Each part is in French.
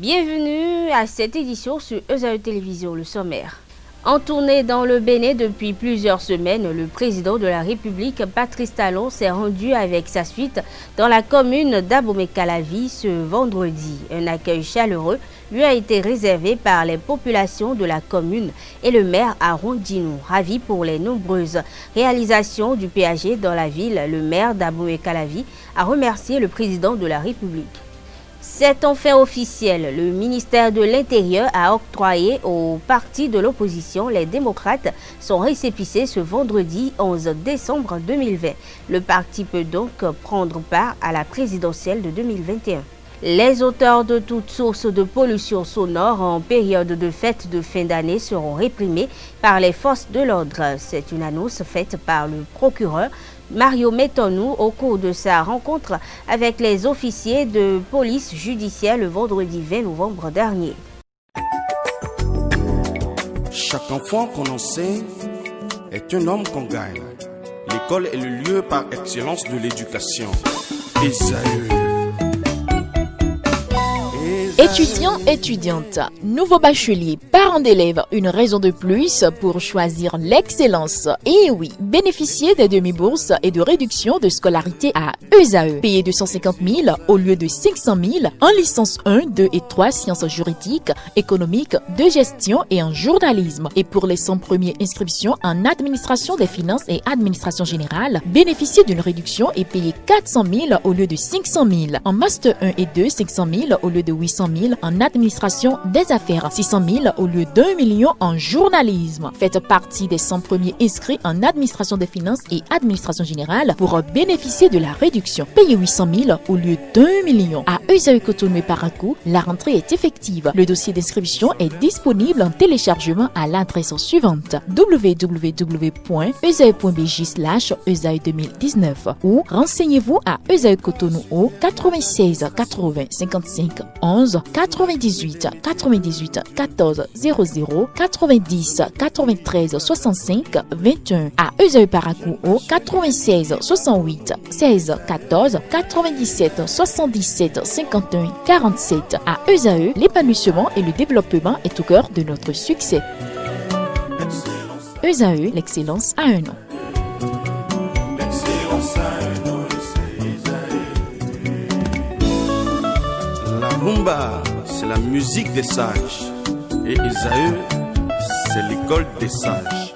Bienvenue à cette édition sur ESAE Télévision, le sommaire. En tournée dans le Bénin depuis plusieurs semaines, le président de la République, Patrice Talon, s'est rendu avec sa suite dans la commune d'Abomey-Calavi ce vendredi. Un accueil chaleureux lui a été réservé par les populations de la commune et le maire Aaron Djinou. Ravi pour les nombreuses réalisations du PAG dans la ville, le maire d'Abomey-Calavi a remercié le président de la République. C'est enfin officiel, le ministère de l'Intérieur a octroyé aux partis de l'opposition, les démocrates, son récépissé ce vendredi 11 décembre 2020. Le parti peut donc prendre part à la présidentielle de 2021. Les auteurs de toutes sources de pollution sonore en période de fête de fin d'année seront réprimés par les forces de l'ordre. C'est une annonce faite par le procureur Mario Metonou au cours de sa rencontre avec les officiers de police judiciaire le vendredi 20 novembre dernier. Chaque enfant qu'on enseigne est un homme qu'on gagne. L'école est le lieu par excellence de l'éducation. ESAE. Étudiants, étudiantes, nouveaux bacheliers, parents d'élèves, une raison de plus pour choisir l'excellence. Et oui, bénéficier des demi-bourses et de réductions de scolarité à ESAE. Payer 250 000 au lieu de 500 000 en licence 1, 2 et 3 sciences juridiques, économiques, de gestion et en journalisme. Et pour les 100 premières inscriptions en administration des finances et administration générale, bénéficier d'une réduction et payer 400 000 au lieu de 500 000. En master 1 et 2, 500 000 au lieu de 800 000 en administration des affaires, 600 000 au lieu d'1 million en journalisme. Faites partie des 100 premiers inscrits en administration des finances et administration générale pour bénéficier de la réduction. Payez 800 000 au lieu d'1 million. À ESAE Cotonou et Parakou, la rentrée est effective. Le dossier d'inscription est disponible en téléchargement à l'adresse suivante www.esae.bj/ESAE 2019 ou renseignez-vous à ESAE Cotonou au 96 80 55 11 98 98 14 00 90 93 65 21 à ESAE Parakou au 96 68 16 14 97 77 51 47 à ESAE, l'épanouissement et le développement est au cœur de notre succès. ESAE, l'excellence a un nom. La rumba, c'est la musique des sages. Et ESAE, c'est l'école des sages.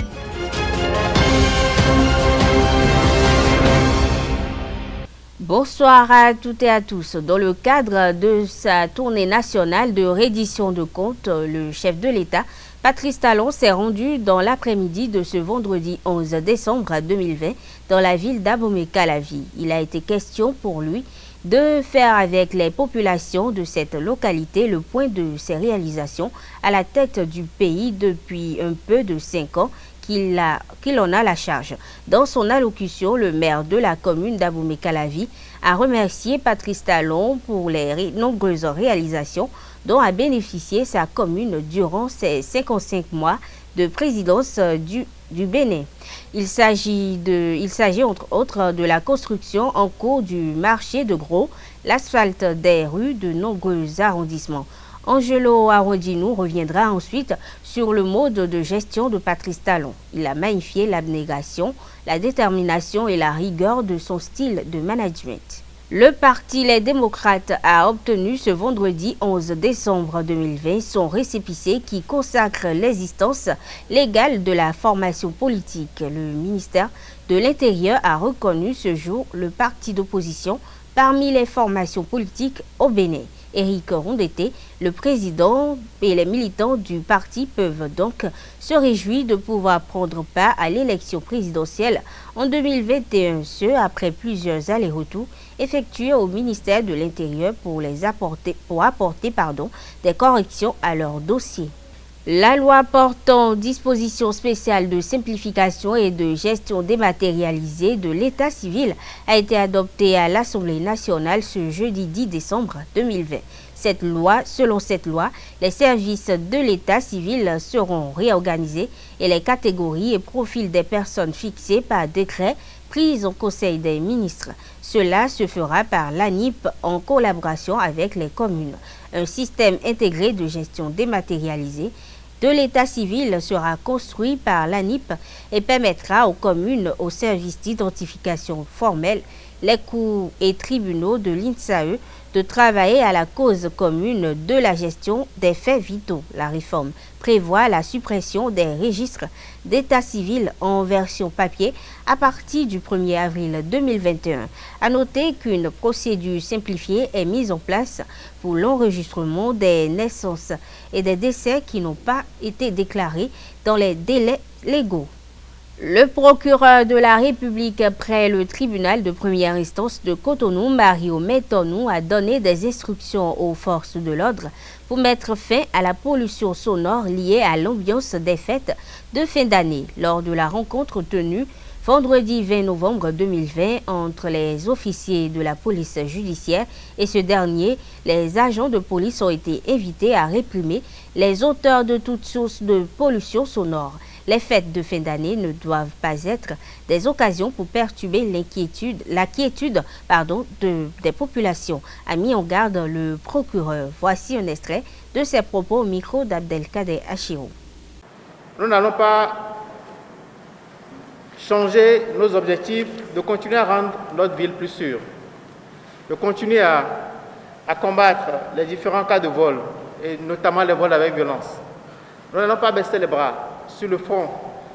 Bonsoir à toutes et à tous. Dans le cadre de sa tournée nationale de reddition de comptes, le chef de l'État, Patrice Talon, s'est rendu dans l'après-midi de ce vendredi 11 décembre 2020 dans la ville d'Abomey-Calavi. Il a été question pour lui de faire avec les populations de cette localité le point de ses réalisations à la tête du pays depuis un peu de 5 ans qu'il en a la charge. Dans son allocution, le maire de la commune d'Abomey-Calavi a remercié Patrice Talon pour les nombreuses réalisations dont a bénéficié sa commune durant ses 55 mois de présidence du Bénin. Il s'agit entre autres de la construction en cours du marché de Gros, l'asphalte des rues de nombreux arrondissements. Angelo Aaron Djinou reviendra ensuite sur le mode de gestion de Patrice Talon. Il a magnifié l'abnégation, la détermination et la rigueur de son style de management. Le parti Les Démocrates a obtenu ce vendredi 11 décembre 2020 son récépissé qui consacre l'existence légale de la formation politique. Le ministère de l'Intérieur a reconnu ce jour le parti d'opposition parmi les formations politiques au Bénin. Éric Rondeté, le président et les militants du parti peuvent donc se réjouir de pouvoir prendre part à l'élection présidentielle en 2021, ce après plusieurs allers-retours effectués au ministère de l'Intérieur pour apporter des corrections à leur dossier. La loi portant dispositions spéciales de simplification et de gestion dématérialisée de l'état civil a été adoptée à l'Assemblée nationale ce jeudi 10 décembre 2020. Selon cette loi, les services de l'état civil seront réorganisés et les catégories et profils des personnes fixées par décret prise au Conseil des ministres. Cela se fera par l'ANIP en collaboration avec les communes. Un système intégré de gestion dématérialisée de l'état civil sera construit par l'ANIP et permettra aux communes, aux services d'identification formelle, les cours et tribunaux de l'INSAE de travailler à la cause commune de la gestion des faits vitaux. La réforme prévoit la suppression des registres d'état civil en version papier à partir du 1er avril 2021. À noter qu'une procédure simplifiée est mise en place pour l'enregistrement des naissances et des décès qui n'ont pas été déclarés dans les délais légaux. Le procureur de la République près le tribunal de première instance de Cotonou, Mario Metonou, a donné des instructions aux forces de l'ordre pour mettre fin à la pollution sonore liée à l'ambiance des fêtes de fin d'année. Lors de la rencontre tenue vendredi 20 novembre 2020 entre les officiers de la police judiciaire et ce dernier, les agents de police ont été invités à réprimer les auteurs de toutes sources de pollution sonore. Les fêtes de fin d'année ne doivent pas être des occasions pour perturber la quiétude des populations, a mis en garde le procureur. Voici un extrait de ses propos au micro d'Abdelkader Achirou. Nous n'allons pas changer nos objectifs de continuer à rendre notre ville plus sûre, de continuer à combattre les différents cas de vol, et notamment les vols avec violence. Nous n'allons pas baisser les bras sur le front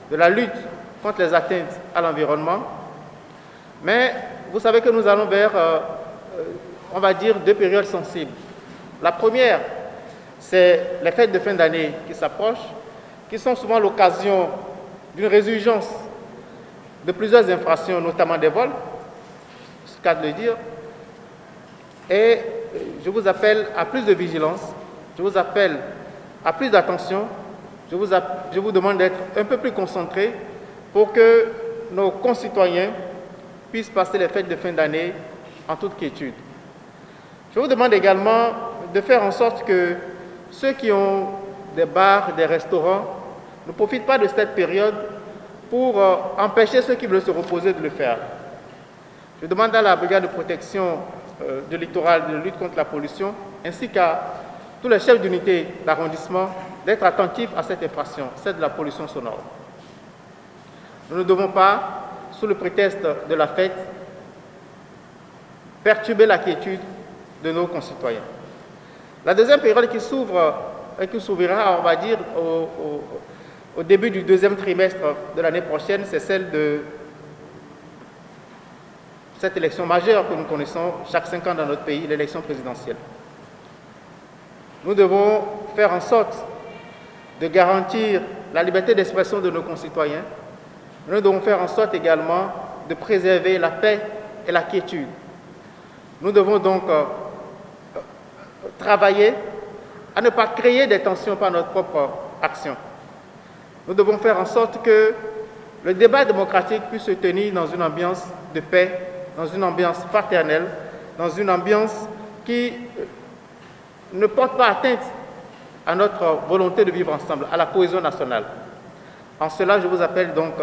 de la lutte contre les atteintes à l'environnement. Mais vous savez que nous allons vers, on va dire, deux périodes sensibles. La première, c'est les fêtes de fin d'année qui s'approchent, qui sont souvent l'occasion d'une résurgence de plusieurs infractions, notamment des vols, c'est le cas de le dire. Et je vous appelle à plus de vigilance, je vous appelle à plus d'attention. Je vous demande d'être un peu plus concentrés pour que nos concitoyens puissent passer les fêtes de fin d'année en toute quiétude. Je vous demande également de faire en sorte que ceux qui ont des bars, des restaurants, ne profitent pas de cette période pour empêcher ceux qui veulent se reposer de le faire. Je demande à la brigade de protection du littoral de lutte contre la pollution, ainsi qu'à tous les chefs d'unité d'arrondissement, d'être attentifs à cette infraction, celle de la pollution sonore. Nous ne devons pas, sous le prétexte de la fête, perturber la quiétude de nos concitoyens. La deuxième période qui s'ouvrira, on va dire, au début du deuxième trimestre de l'année prochaine, c'est celle de cette élection majeure que nous connaissons chaque 5 ans dans notre pays, l'élection présidentielle. Nous devons faire en sorte de garantir la liberté d'expression de nos concitoyens. Nous devons faire en sorte également de préserver la paix et la quiétude. Nous devons donc travailler à ne pas créer des tensions par notre propre action. Nous devons faire en sorte que le débat démocratique puisse se tenir dans une ambiance de paix, dans une ambiance fraternelle, dans une ambiance qui ne porte pas atteinte à notre volonté de vivre ensemble, à la cohésion nationale. En cela, je vous appelle donc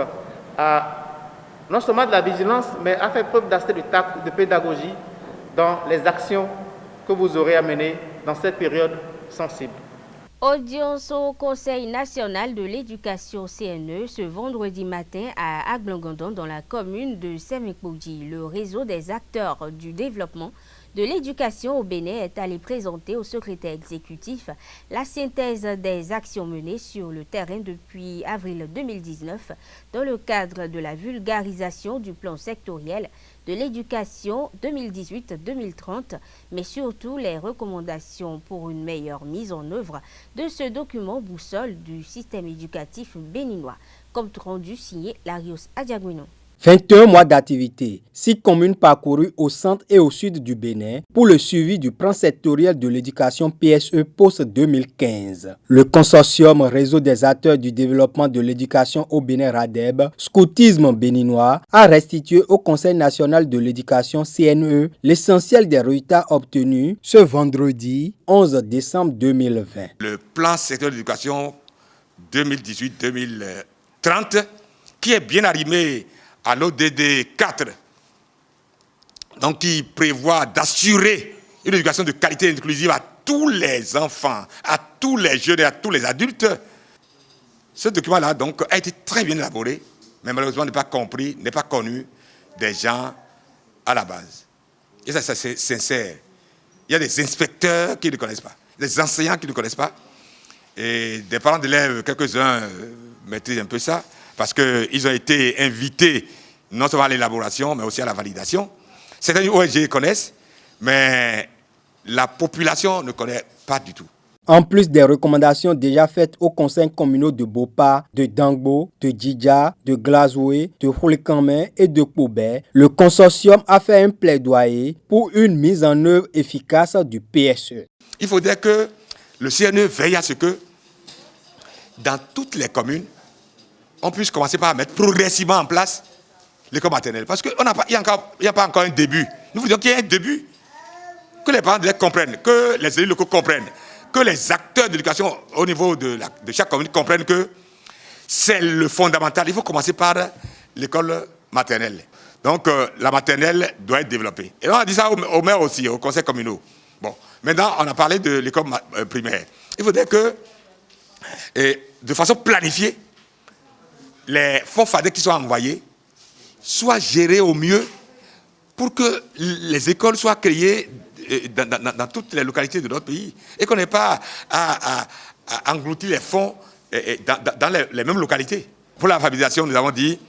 à non seulement de la vigilance, mais à faire preuve d'assez de tact, de pédagogie dans les actions que vous aurez à mener dans cette période sensible. Audience au Conseil national de l'éducation CNE ce vendredi matin à Aglangandon dans la commune de Sémekboudji. Le réseau des acteurs du développement de l'éducation au Bénin est allé présenter au secrétaire exécutif la synthèse des actions menées sur le terrain depuis avril 2019 dans le cadre de la vulgarisation du plan sectoriel de l'éducation 2018-2030, mais surtout les recommandations pour une meilleure mise en œuvre de ce document boussole du système éducatif béninois. Compte rendu signé Larios Adiaguino. 21 mois d'activité, 6 communes parcourues au centre et au sud du Bénin pour le suivi du plan sectoriel de l'éducation PSE post-2015. Le consortium Réseau des acteurs du développement de l'éducation au Bénin RADEB, Scoutisme béninois, a restitué au Conseil national de l'éducation CNE l'essentiel des résultats obtenus ce vendredi 11 décembre 2020. Le plan sectoriel de l'éducation 2018-2030 qui est bien arrimé à l'ODD 4, donc qui prévoit d'assurer une éducation de qualité inclusive à tous les enfants, à tous les jeunes et à tous les adultes. Ce document-là donc a été très bien élaboré, mais malheureusement n'est pas compris, n'est pas connu des gens à la base. Et ça c'est sincère. Il y a des inspecteurs qui ne connaissent pas, des enseignants qui ne connaissent pas, et des parents d'élèves, quelques-uns maîtrisent un peu ça, parce qu'ils ont été invités non seulement à l'élaboration, mais aussi à la validation. Certaines ONG connaissent, mais la population ne connaît pas du tout. En plus des recommandations déjà faites aux conseils communaux de Bopa, de Dangbo, de Djidja, de Glazoué, de Houlekame et de Koubé, le consortium a fait un plaidoyer pour une mise en œuvre efficace du PSE. Il faudrait que le CNE veille à ce que, dans toutes les communes, on puisse commencer par mettre progressivement en place l'école maternelle. Parce qu'il n'y a pas encore un début. Nous voulons qu'il y ait un début, que les parents comprennent, que les élus locaux comprennent, que les acteurs d'éducation au niveau de chaque commune comprennent que c'est le fondamental. Il faut commencer par l'école maternelle. Donc la maternelle doit être développée. Et on a dit ça aux maires aussi, aux conseils communaux. Bon, maintenant on a parlé de l'école primaire. Il faudrait que, de façon planifiée, les fonds FADEC qui sont envoyés soient gérés au mieux pour que les écoles soient créées dans toutes les localités de notre pays et qu'on n'ait pas à engloutir les fonds dans les mêmes localités. Pour la alphabétisation, nous avons dit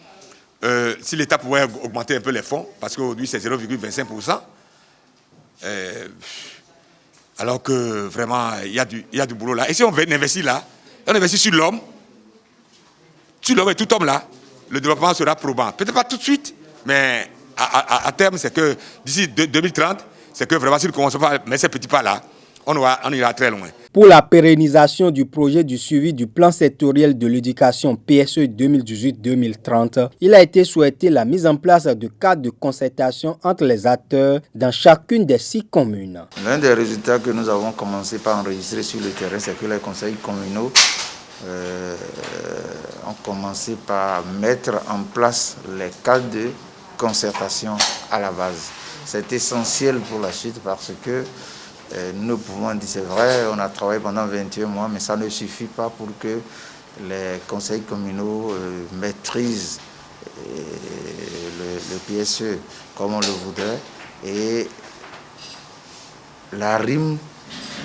si l'État pouvait augmenter un peu les fonds, parce qu'aujourd'hui c'est 0,25%, alors que vraiment il y a du boulot là. Et si on investit là, on investit sur l'homme et tout homme là, le développement sera probant. Peut-être pas tout de suite, mais à terme, c'est que d'ici 2030, c'est que vraiment si nous commençons à mettre ces petits pas-là, on ira très loin. Pour la pérennisation du projet du suivi du plan sectoriel de l'éducation PSE 2018-2030, il a été souhaité la mise en place de cadres de concertation entre les acteurs dans chacune des 6 communes. L'un des résultats que nous avons commencé par enregistrer sur le terrain, c'est que les conseils communaux ont commencé par mettre en place les cadres de concertation à la base. C'est essentiel pour la suite parce que nous pouvons dire, c'est vrai, on a travaillé pendant 21 mois, mais ça ne suffit pas pour que les conseils communaux maîtrisent le PSE comme on le voudrait et l'arriment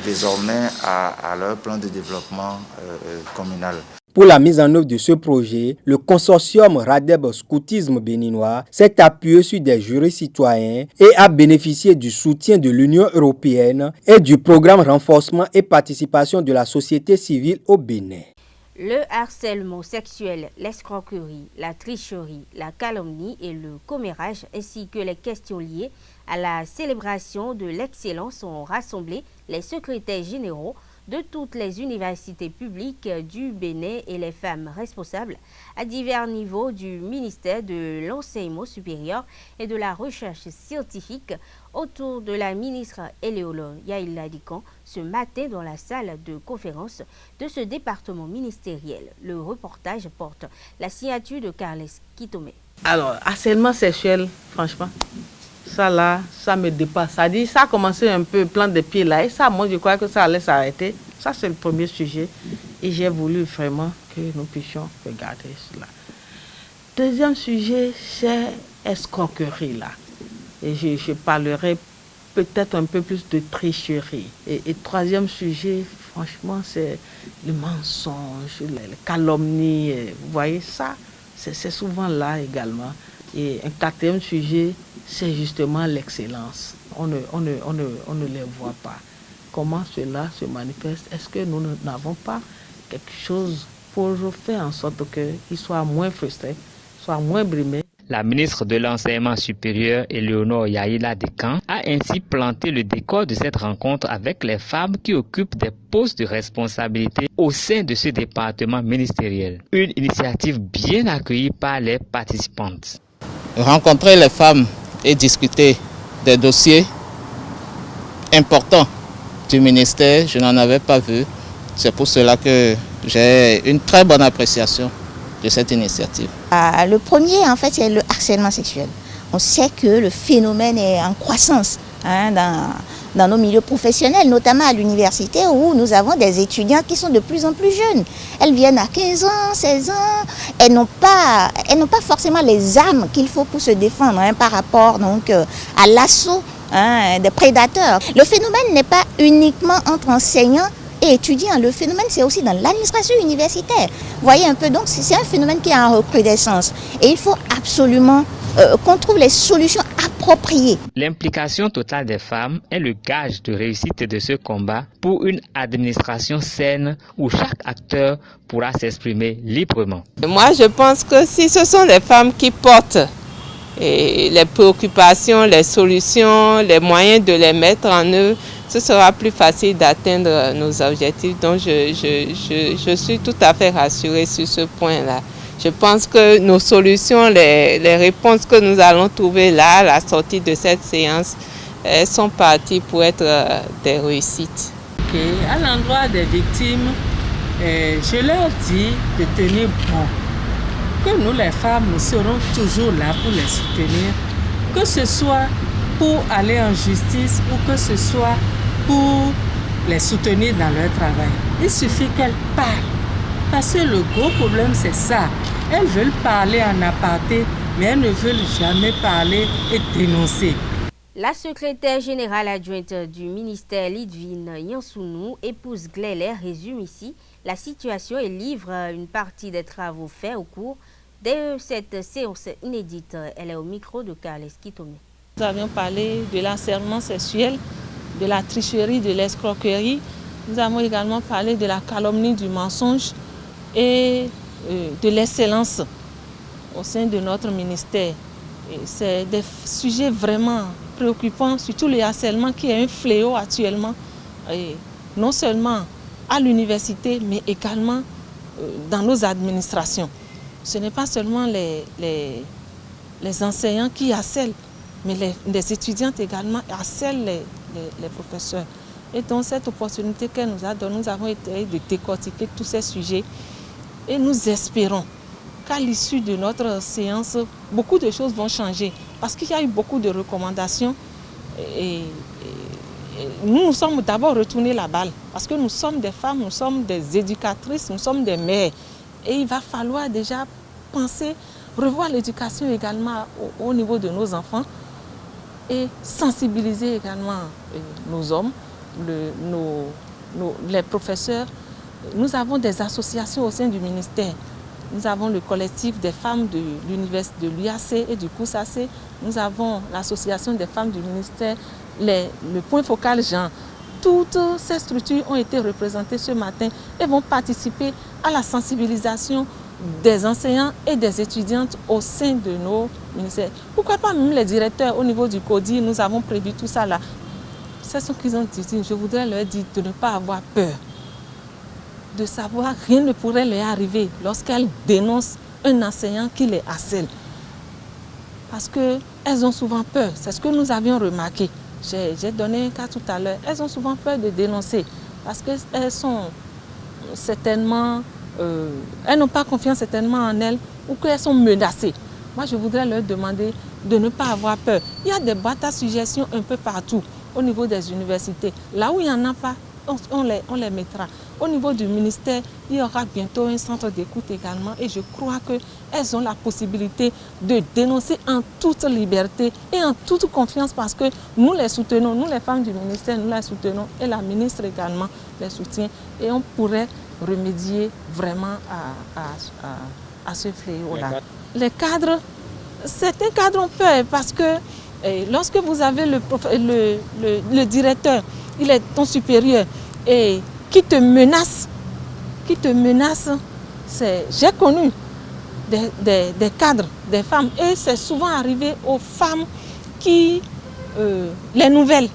désormais à leur plan de développement communal. Pour la mise en œuvre de ce projet, le consortium Radeb Scoutisme béninois s'est appuyé sur des jurys citoyens et a bénéficié du soutien de l'Union européenne et du programme renforcement et participation de la société civile au Bénin. Le harcèlement sexuel, l'escroquerie, la tricherie, la calomnie et le commérage, ainsi que les questions liées à la célébration de l'excellence ont rassemblé les secrétaires généraux de toutes les universités publiques du Bénin et les femmes responsables à divers niveaux du ministère de l'Enseignement supérieur et de la Recherche scientifique autour de la ministre Éléonore Yaïla Dikan ce matin dans la salle de conférence de ce département ministériel. Le reportage porte la signature de Carles Kitome. Alors, harcèlement sexuel, franchement, ça là, ça me dépasse. Ça dit, ça a commencé un peu plein de pieds là. Et ça, moi, je crois que ça allait s'arrêter. Ça, c'est le premier sujet. Et j'ai voulu vraiment que nous puissions regarder cela. Deuxième sujet, c'est escroquerie là. Et je parlerai peut-être un peu plus de tricherie. Et troisième sujet, franchement, c'est le mensonge, les calomnies. Vous voyez ça, c'est souvent là également. Et un quatrième sujet, c'est justement l'excellence. On ne les voit pas. Comment cela se manifeste? Est-ce que nous n'avons pas quelque chose pour faire en sorte qu'ils soient moins frustrés, soient moins brimés? La ministre de l'Enseignement supérieur, Éléonore Yaïla Dikan, a ainsi planté le décor de cette rencontre avec les femmes qui occupent des postes de responsabilité au sein de ce département ministériel. Une initiative bien accueillie par les participantes. Rencontrer les femmes et discuter des dossiers importants du ministère, je n'en avais pas vu. C'est pour cela que j'ai une très bonne appréciation de cette initiative? Le premier, en fait, c'est le harcèlement sexuel. On sait que le phénomène est en croissance dans nos milieux professionnels, notamment à l'université où nous avons des étudiants qui sont de plus en plus jeunes. Elles viennent à 15 ans, 16 ans, elles n'ont pas forcément les armes qu'il faut pour se défendre par rapport donc, à l'assaut des prédateurs. Le phénomène n'est pas uniquement entre enseignants et étudiants, le phénomène c'est aussi dans l'administration universitaire. Vous voyez un peu, donc c'est un phénomène qui est en recrudescence et il faut absolument qu'on trouve les solutions appropriées. L'implication totale des femmes est le gage de réussite de ce combat pour une administration saine où chaque acteur pourra s'exprimer librement. Moi, je pense que si ce sont les femmes qui portent les préoccupations, les solutions, les moyens de les mettre en œuvre, ce sera plus facile d'atteindre nos objectifs. Donc, je suis tout à fait rassurée sur ce point-là. Je pense que nos solutions, les réponses que nous allons trouver là, à la sortie de cette séance, elles sont parties pour être des réussites. À l'endroit des victimes, je leur dis de tenir bon. Que nous les femmes, nous serons toujours là pour les soutenir. Que ce soit pour aller en justice ou que ce soit pour les soutenir dans leur travail. Il suffit qu'elles parlent. Parce que le gros problème, c'est ça. Elles veulent parler en aparté, mais elles ne veulent jamais parler et dénoncer. La secrétaire générale adjointe du ministère, Lidvine Yansounou, épouse Glélé, résume ici la situation et livre une partie des travaux faits au cours de cette séance inédite. Elle est au micro de Carles Kitome. Nous avions parlé de l'harcèlement sexuel, de la tricherie, de l'escroquerie. Nous avons également parlé de la calomnie, du mensonge et de l'excellence au sein de notre ministère. C'est des sujets vraiment préoccupants, surtout le harcèlement qui est un fléau actuellement, non seulement à l'université, mais également dans nos administrations. Ce n'est pas seulement les enseignants qui harcèlent, mais les étudiantes également harcèlent les professeurs. Et donc cette opportunité qu'elle nous a donnée, nous avons été de décortiquer tous ces sujets et nous espérons qu'à l'issue de notre séance, beaucoup de choses vont changer parce qu'il y a eu beaucoup de recommandations et nous nous sommes d'abord retournés la balle parce que nous sommes des femmes, nous sommes des éducatrices, nous sommes des mères et il va falloir déjà penser, revoir l'éducation également au niveau de nos enfants et sensibiliser également nos hommes, les professeurs. Nous avons des associations au sein du ministère. Nous avons le collectif des femmes de l'université de l'UAC et du COUSAC. Nous avons l'association des femmes du ministère, le point focal Jean. Toutes ces structures ont été représentées ce matin et vont participer à la sensibilisation des enseignants et des étudiantes au sein de nos ministères. Pourquoi pas même les directeurs au niveau du CODI, nous avons prévu tout ça là. C'est ce qu'ils ont dit. Je voudrais leur dire de ne pas avoir peur. De savoir que rien ne pourrait leur arriver lorsqu'elles dénoncent un enseignant qui les harcèle. Parce qu'elles ont souvent peur. C'est ce que nous avions remarqué. J'ai donné un cas tout à l'heure. Elles ont souvent peur de dénoncer parce qu'elles sont certainement... elles n'ont pas confiance certainement en elles ou qu'elles sont menacées. Moi, je voudrais leur demander de ne pas avoir peur. Il y a des boîtes à suggestions un peu partout au niveau des universités. Là où il n'y en a pas, on les mettra. Au niveau du ministère, il y aura bientôt un centre d'écoute également et je crois qu'elles ont la possibilité de dénoncer en toute liberté et en toute confiance parce que nous les soutenons, nous les femmes du ministère, nous les soutenons et la ministre également les soutient et on pourrait remédier vraiment à ce fléau-là. Les cadres, certains cadres ont peur parce que lorsque vous avez le directeur, il est ton supérieur et qui te menace, j'ai connu des cadres, des femmes et c'est souvent arrivé aux femmes qui, les nouvelles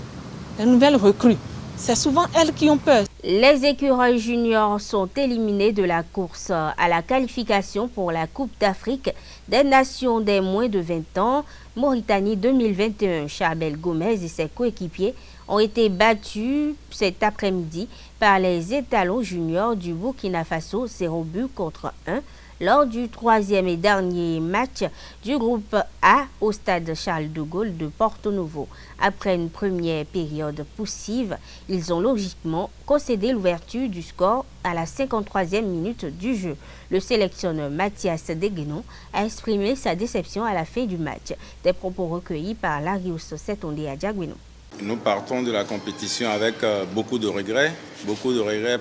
recrues, c'est souvent elles qui ont peur. Les écureuils juniors sont éliminés de la course à la qualification pour la Coupe d'Afrique des Nations des moins de 20 ans, Mauritanie 2021. Charbel Gomez et ses coéquipiers ont été battus cet après-midi par les étalons juniors du Burkina Faso, 0 but contre 1. lors du troisième et dernier match du groupe A au stade Charles de Gaulle de Porto Novo. Après une première période poussive, ils ont logiquement concédé l'ouverture du score à la 53e minute du jeu. Le sélectionneur Mathias Deguenon a exprimé sa déception à la fin du match. Des propos recueillis par Larius Setondé à Diagueno. Nous partons de la compétition avec beaucoup de regrets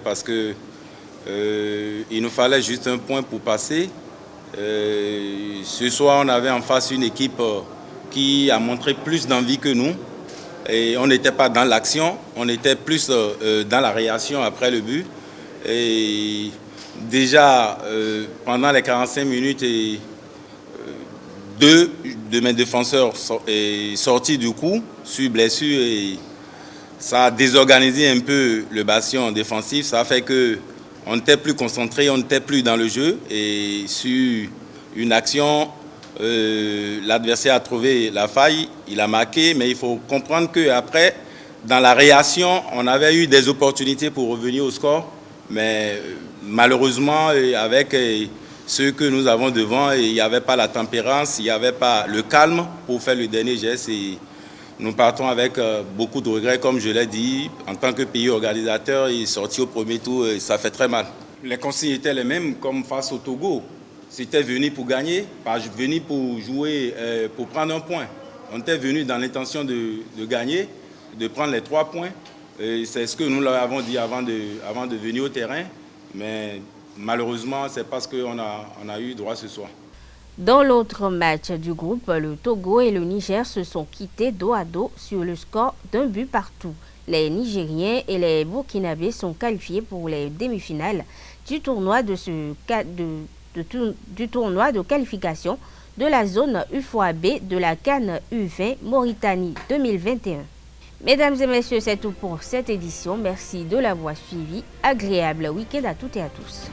parce que il nous fallait juste un point pour passer. Ce soir, on avait en face une équipe qui a montré plus d'envie que nous. Et on n'était pas dans l'action, on était plus dans la réaction après le but. Et déjà, pendant les 45 minutes, deux de mes défenseurs sont sortis du coup sur blessure et ça a désorganisé un peu le bastion défensif. Ça a fait qu'on n'était plus concentré, on n'était plus dans le jeu et sur une action, l'adversaire a trouvé la faille, il a marqué, mais il faut comprendre qu'après, dans la réaction, on avait eu des opportunités pour revenir au score, mais malheureusement, avec ceux que nous avons devant, il n'y avait pas la tempérance, il n'y avait pas le calme pour faire le dernier geste. Et nous partons avec beaucoup de regrets, comme je l'ai dit. En tant que pays organisateur, il est sorti au premier tour et ça fait très mal. Les consignes étaient les mêmes comme face au Togo. C'était venu pour gagner, pas venu pour jouer, pour prendre un point. On était venu dans l'intention de gagner, de prendre les 3 points. C'est ce que nous leur avons dit avant de venir au terrain. Mais malheureusement, c'est parce qu'on a eu droit ce soir. Dans l'autre match du groupe, le Togo et le Niger se sont quittés dos à dos sur le score d'un but partout. Les Nigériens et les Burkinabés sont qualifiés pour les demi-finales du tournoi du tournoi de qualification de la zone UFOA-B de la CAN U20 Mauritanie 2021. Mesdames et messieurs, c'est tout pour cette édition. Merci de l'avoir suivi. Agréable week-end à toutes et à tous.